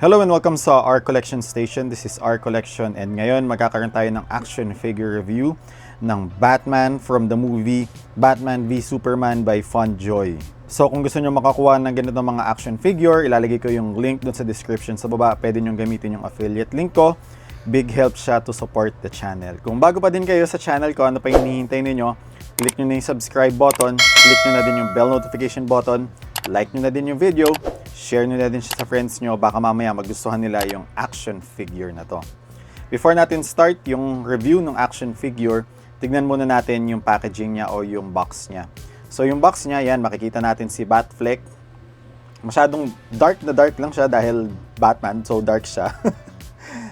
Hello and welcome sa R Collection Station. This is R Collection and ngayon magkakaroon tayo ng action figure review ng Batman from the movie Batman v Superman by Funjoy. So kung gusto nyo makakuha ng ganitong mga action figure, ilalagay ko yung link dun sa description sa baba. Pwede nyo gamitin yung affiliate link ko. Big help siya to support the channel. Kung bago pa din kayo sa channel ko, ano pa yung hinihintay ninyo? Click nyo na yung subscribe button, click nyo na din yung bell notification button, like nyo na din yung video, share nyo na din siya sa friends nyo, baka mamaya magustuhan nila yung action figure na to. Before natin start yung review ng action figure, tignan muna natin yung packaging niya o yung box niya. So yung box niya, yan, makikita natin si Batfleck. Masyadong dark na dark lang siya dahil Batman, so dark siya.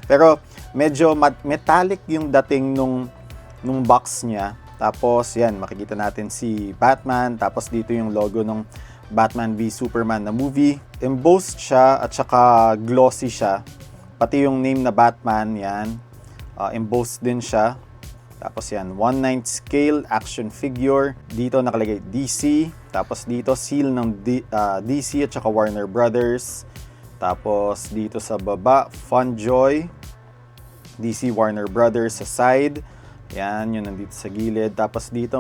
Pero medyo metallic yung dating nung box niya. Tapos yan, makikita natin si Batman, tapos dito yung logo ng Batman v Superman na movie. Embossed siya at saka glossy siya. Pati yung name na Batman, yan. Embossed din siya. Tapos yan, 1/9 scale action figure. Dito nakalagay DC. Tapos dito seal ng DC at saka Warner Brothers. Tapos dito sa baba, Funjoy. DC Warner Brothers sa side. Yan, yun nandito sa gilid. Tapos dito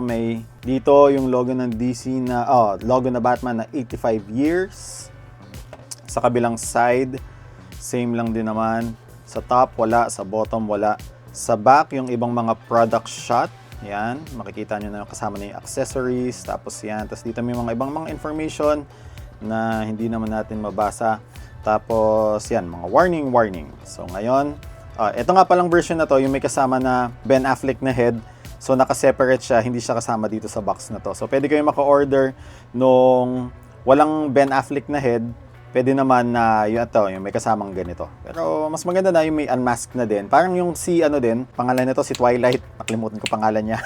yung logo ng DC na, logo na Batman na 85 years. Sa kabilang side, same lang din naman. Sa top, wala. Sa bottom, wala. Sa back, yung ibang mga product shot. Yan, makikita nyo na yung kasama na yung accessories. Tapos yan, tapos dito may mga ibang mga information na hindi naman natin mabasa. Tapos yan, mga warning. So ngayon, ito nga palang version na to, yung may kasama na Ben Affleck na head. So naka-separate siya, hindi siya kasama dito sa box na to. So pwede kayo maka-order nung walang Ben Affleck na head. Pwede naman na yung may kasamang ganito. Pero mas maganda na yung may unmasked na din. Parang yung si pangalan nito si Twilight. Nakalimutan ko pangalan niya.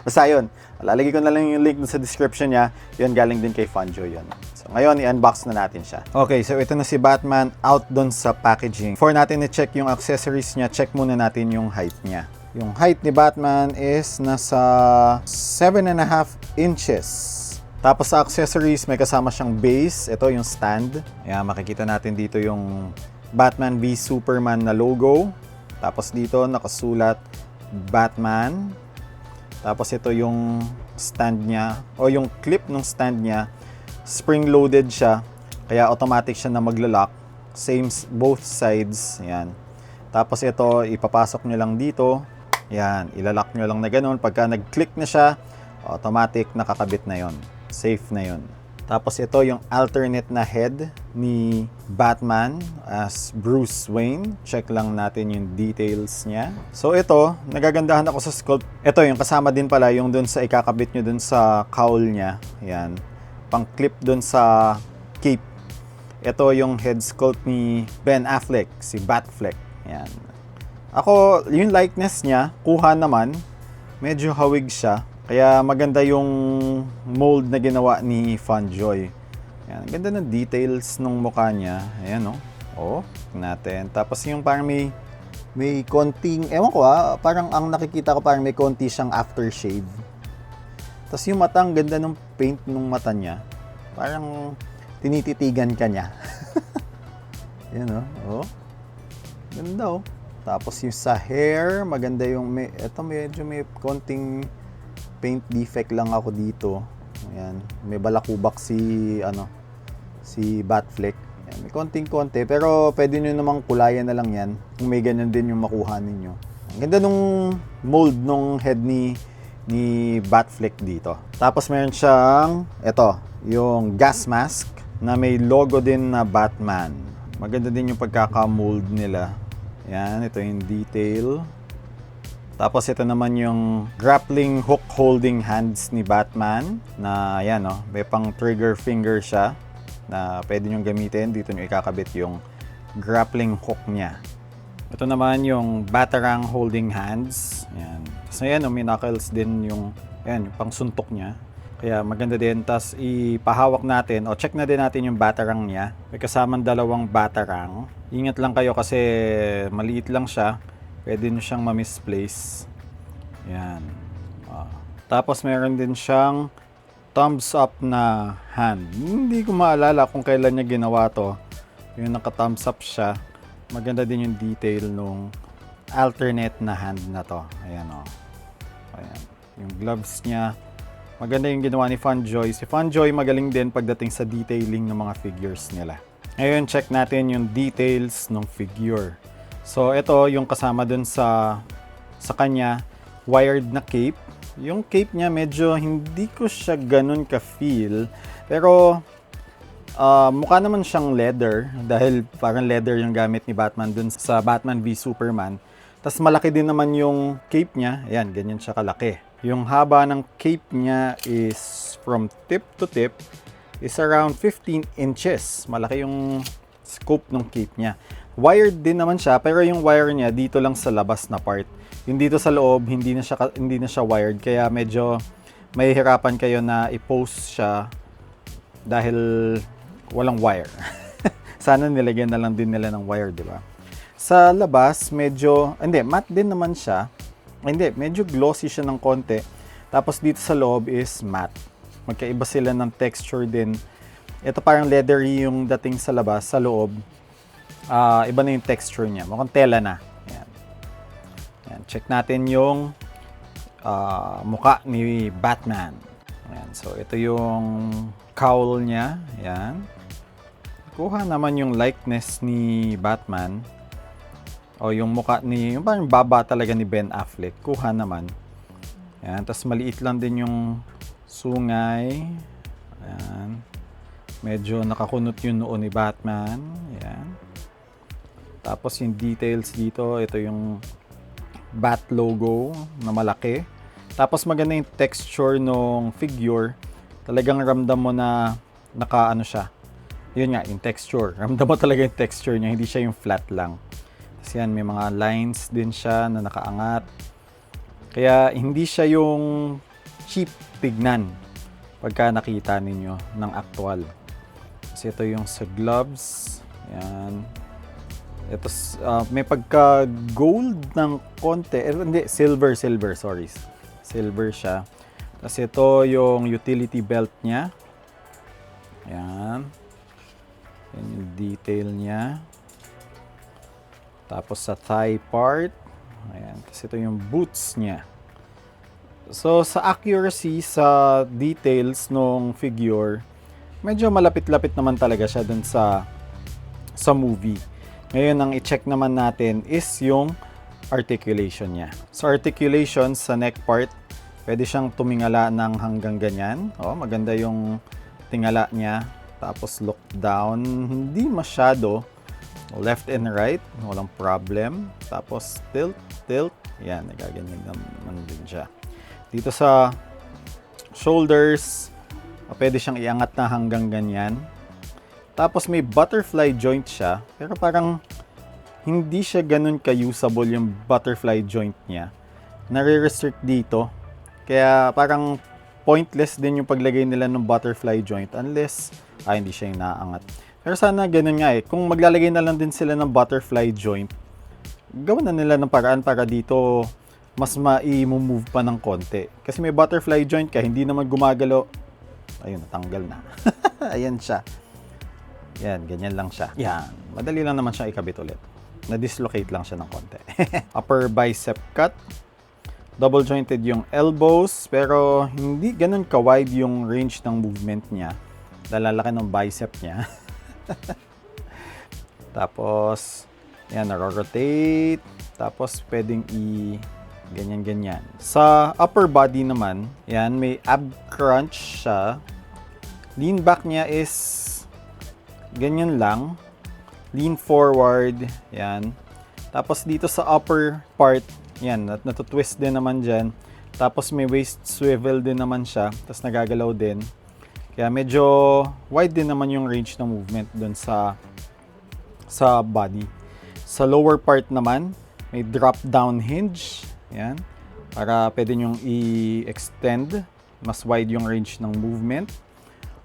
Basta yun. Lalagay ko na lang yung link sa description niya. Yun, galing din kay Funjoy yun. So ngayon, i-unbox na natin siya. Okay, so ito na si Batman out dun sa packaging. Before natin i-check yung accessories niya, check muna natin yung height niya. Yung height ni Batman is nasa 7.5 inches. Tapos sa accessories, may kasama siyang base. Ito yung stand. Ayan, makikita natin dito yung Batman v Superman na logo. Tapos dito nakasulat Batman. Tapos ito yung stand niya o yung clip ng stand niya. Spring-loaded siya. Kaya automatic siya na magla-lock. Same both sides. Ayan. Tapos ito, ipapasok nyo lang dito. Ayan, ilalock nyo lang na ganun. Pagka nag-click na siya, automatic nakakabit na yon. Safe na yon. Tapos ito yung alternate na head ni Batman as Bruce Wayne. Check lang natin yung details niya. So ito, nagagandahan ako sa sculpt. Ito yung kasama din pala yung dun sa ikakabit nyo dun sa cowl niya. Ayan. Pang clip dun sa cape. Ito yung head sculpt ni Ben Affleck, si Batfleck. Ayan. Ako, yung likeness niya, kuha naman. Medyo hawig siya. Kaya maganda yung mold na ginawa ni Funjoy. Ayan, ganda ng details ng mukha niya. Ayan, no? Natin. Tapos yung parang may konting, ewan ko parang ang nakikita ko parang may konti siyang aftershave. Tapos yung mata, ang ganda ng paint ng mata niya. Parang tinititigan ka niya. Ayan, Ganda, Tapos yung sa hair, maganda yung, medyo may konting paint defect lang ako dito. Ayan, may balakubak si Batfleck. Ayan, may konting-konti pero pwede niyo namang kulayan na lang 'yan kung may ganyan din yung makuha ninyo. Ang ganda nung mold nung head ni Batfleck dito. Tapos meron siyang yung gas mask na may logo din na Batman. Maganda din yung pagkaka-mold nila. Ayan, ito yung detail. Tapos ito naman yung grappling hook holding hands ni Batman na may pang trigger finger siya na pwede nyo gamitin. Dito nyo ikakabit yung grappling hook niya. Ito naman yung Batarang holding hands. Ayan. Tapos may knuckles din yung pang suntok niya. Kaya maganda din. Tapos ipahawak natin o check na din natin yung Batarang niya. May kasamang dalawang Batarang. Ingat lang kayo kasi maliit lang siya. Pwede nyo siyang ma-misplace. Yan. Tapos meron din siyang thumbs up na hand. Hindi ko maalala kung kailan niya ginawa to. Yung naka-thumbs up siya. Maganda din yung detail nung alternate na hand na to. Ayan o. Ayan. Yung gloves niya. Maganda yung ginawa ni Funjoy. Si Funjoy magaling din pagdating sa detailing ng mga figures nila. Ngayon, check natin yung details ng figure. So, ito yung kasama dun sa kanya, wired na cape. Yung cape niya medyo hindi ko siya ganun ka-feel. Pero, mukha naman siyang leather dahil parang leather yung gamit ni Batman dun sa Batman v Superman. Tas malaki din naman yung cape niya. Ayan, ganyan siya kalaki. Yung haba ng cape niya is from tip to tip is around 15 inches. Malaki yung scope ng cape niya. Wired din naman siya, pero yung wire niya dito lang sa labas na part. Yung dito sa loob, hindi na siya wired. Kaya medyo mahihirapan kayo na i-post siya dahil walang wire. Sana nilagyan na lang din nila ng wire, di ba? Sa labas, medyo, matte din naman siya. Medyo glossy siya ng konti. Tapos dito sa loob is matte. Magkaiba sila ng texture din. Ito parang leathery yung dating sa labas, sa loob. Iba na yung texture niya. Mukhang tela na. Ayan. Ayan. Check natin yung mukha ni Batman. Ayan. So, ito yung cowl niya. Ayan. Kuha naman yung likeness ni Batman. O yung mukha ni, yung parang baba talaga ni Ben Affleck. Kuha naman. Ayan. Tapos maliit lang din yung sungay. Ayan. Medyo nakakunot yung noo ni Batman. Ayan. Tapos yung details dito, ito yung Bat logo na malaki. Tapos maganda yung texture ng figure. Talagang ramdam mo na naka-ano siya. Yun nga, yung texture. Ramdam mo talaga yung texture niya, hindi siya yung flat lang. Kasi yan, may mga lines din siya na nakaangat. Kaya hindi siya yung cheap tignan pagka nakita ninyo ng actual. Kasi ito yung sa gloves. Yan. Ito, may pagka-gold ng konti. Hindi, silver, sorry. Silver siya. Tapos ito yung utility belt niya. Yan. Yan yung detail niya. Tapos sa thigh part. Ayan. Tapos ito yung boots niya. So, sa accuracy, sa details ng figure, medyo malapit-lapit naman talaga siya dun sa movie. Ngayon, ang i-check naman natin is yung articulation niya. Sa articulation, sa neck part, pwede siyang tumingala ng hanggang ganyan. Maganda yung tingala niya. Tapos look down, hindi masyado. Left and right, walang problem. Tapos tilt. Yan, nagaganyan naman din siya. Dito sa shoulders, pwede siyang iangat na hanggang ganyan. Tapos may butterfly joint siya, pero parang hindi siya ganun ka-usable yung butterfly joint niya. Nare-restrict dito. Kaya parang pointless din yung paglagay nila ng butterfly joint unless hindi siya yung naaangat. Pero sana ganun nga kung maglalagay na lang din sila ng butterfly joint, gawin na nila ng paraan para dito mas ma-move pa ng konti. Kasi may butterfly joint ka, hindi naman gumagalaw. Ayun, natanggal na. Ayan siya. Yan, ganyan lang siya. Yan, madali lang naman siya ikabit ulit. Na-dislocate lang siya ng konti. Upper bicep cut. Double jointed yung elbows, pero hindi ganun ka-wide yung range ng movement niya. Lalaki ng bicep niya. Tapos, yan, na-rotate. Tapos, pwedeng ganyan-ganyan. Sa upper body naman, yan, may ab crunch siya. Lean back niya is ganyan lang. Lean forward, yan. Tapos, dito sa upper part, yan, natutwist din naman dyan. Tapos, may waist swivel din naman siya. Tapos, nagagalaw din. Kaya medyo wide din naman yung range ng movement dun sa body. Sa lower part naman, may drop down hinge. Yan. Para pwede nyong i-extend. Mas wide yung range ng movement.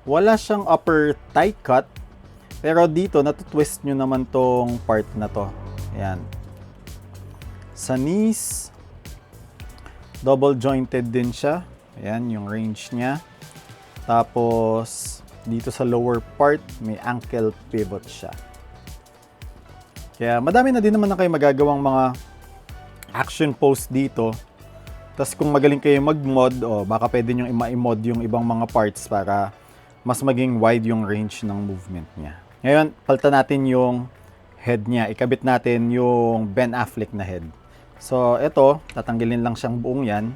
Wala siyang upper thigh cut. Pero dito, natutwist nyo naman tong part na to. Yan. Sa knees, double jointed din siya. Ayan, yung range niya. Tapos, dito sa lower part, may ankle pivot siya. Kaya madami na din naman na kayo magagawang mga action pose dito. Tapos kung magaling kayo mag-mod, baka pwede nyo i-mod yung ibang mga parts para mas maging wide yung range ng movement niya. Ngayon, palitan natin yung head niya. Ikabit natin yung Ben Affleck na head. So, ito, tatanggalin lang siyang buong yan.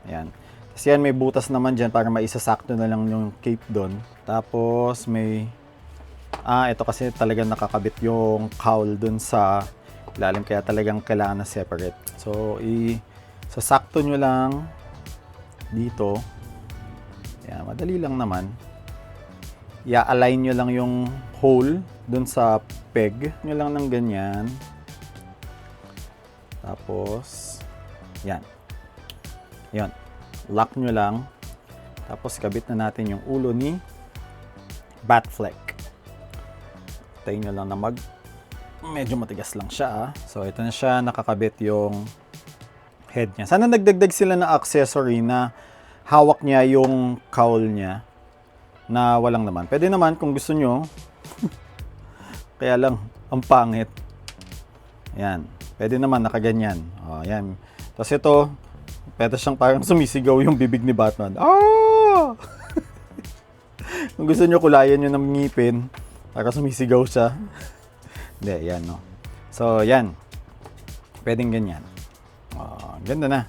Ayan. Tapos yan, may butas naman dyan para maisasakto na lang yung cape doon. Tapos, may... ito kasi talagang nakakabit yung cowl doon sa ilalim. Kaya talagang kailangan na separate. So, sasakto nyo lang dito. Ayan, madali lang naman. I-align nyo lang yung hole dun sa peg nyo lang ng ganyan. Tapos, yan. Yan. Lock nyo lang. Tapos, kabit na natin yung ulo ni Batfleck. Tayin nyo lang na medyo matigas lang siya. So, ito na siya. Nakakabit yung head niya. Sana nagdagdag sila ng accessory na hawak niya yung cowl niya na walang naman. Pwede naman kung gusto nyo. Kaya lang, ang pangit. Ayan. Pwede naman nakaganyan. Ayan. Tapos ito, pwede siyang parang sumisigaw yung bibig ni Batman. Ah! Kung gusto nyo, kulayan nyo ng ngipin para sumisigaw siya. Hindi, yan, no. So, yan. Pwedeng ganyan. Ganda na.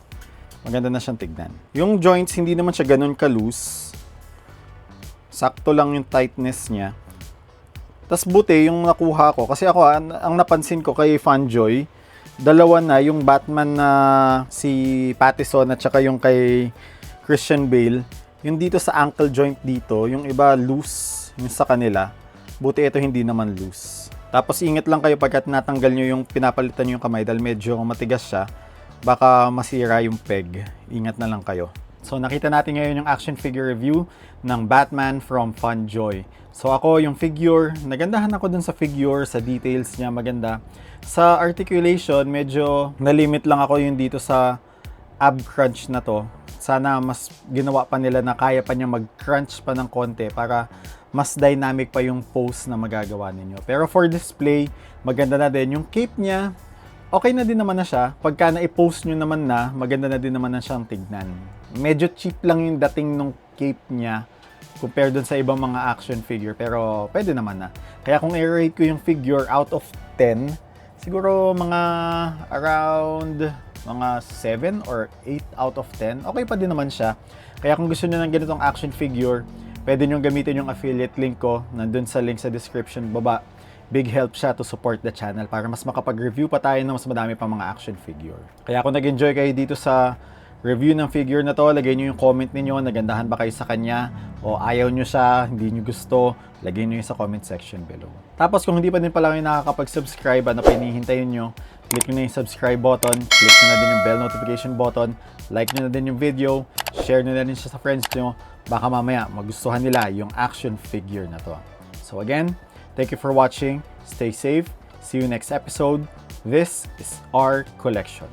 Maganda na siyang tignan. Yung joints, hindi naman siya ganun ka-loose. Sakto lang yung tightness niya. Tas buti yung nakuha ko. Kasi ako, ang napansin ko kay Fanjoy, dalawa na, yung Batman na si Pattinson at saka yung kay Christian Bale. Yung dito sa ankle joint dito, yung iba loose, yung sa kanila. Buti ito hindi naman loose. Tapos ingat lang kayo pagkat natanggal nyo yung pinapalitan nyo yung kamay dahil medyo matigas siya. Baka masira yung peg. Ingat na lang kayo. So nakita natin ngayon yung action figure review ng Batman from Funjoy. So ako yung figure, nagandahan ako dun sa figure, sa details niya maganda. Sa articulation, medyo nalimit lang ako yung dito sa ab crunch na to. Sana mas ginawa pa nila na kaya pa niya mag-crunch pa ng konti para mas dynamic pa yung pose na magagawa ninyo. Pero for display, maganda na din yung cape niya. Okay na din naman na siya. Pagka na-post nyo naman na, maganda na din naman na siyang tignan. Medyo cheap lang yung dating nung cape niya compared dun sa ibang mga action figure. Pero pwede naman na. Kaya kung i-rate ko yung figure out of 10, siguro mga around mga 7 or 8 out of 10. Okay pa din naman siya. Kaya kung gusto nyo ng ganitong action figure, pwede nyo gamitin yung affiliate link ko. Nandun sa link sa description baba. Big help siya to support the channel para mas makapag-review pa tayo ng mas madami pang mga action figure. Kaya kung nag-enjoy kayo dito sa review ng figure na to, lagay nyo yung comment ninyo, nagandahan ba kayo sa kanya, o ayaw nyo siya, hindi nyo gusto, lagay nyo yung sa comment section below. Tapos kung hindi pa din pala kayo nakakapag-subscribe, ano pa hinihintayin nyo, click nyo na yung subscribe button, click nyo na din yung bell notification button, like nyo na din yung video, share nyo na din siya sa friends nyo, baka mamaya magustuhan nila yung action figure na to. So again, thank you for watching. Stay safe. See you next episode. This is our collection.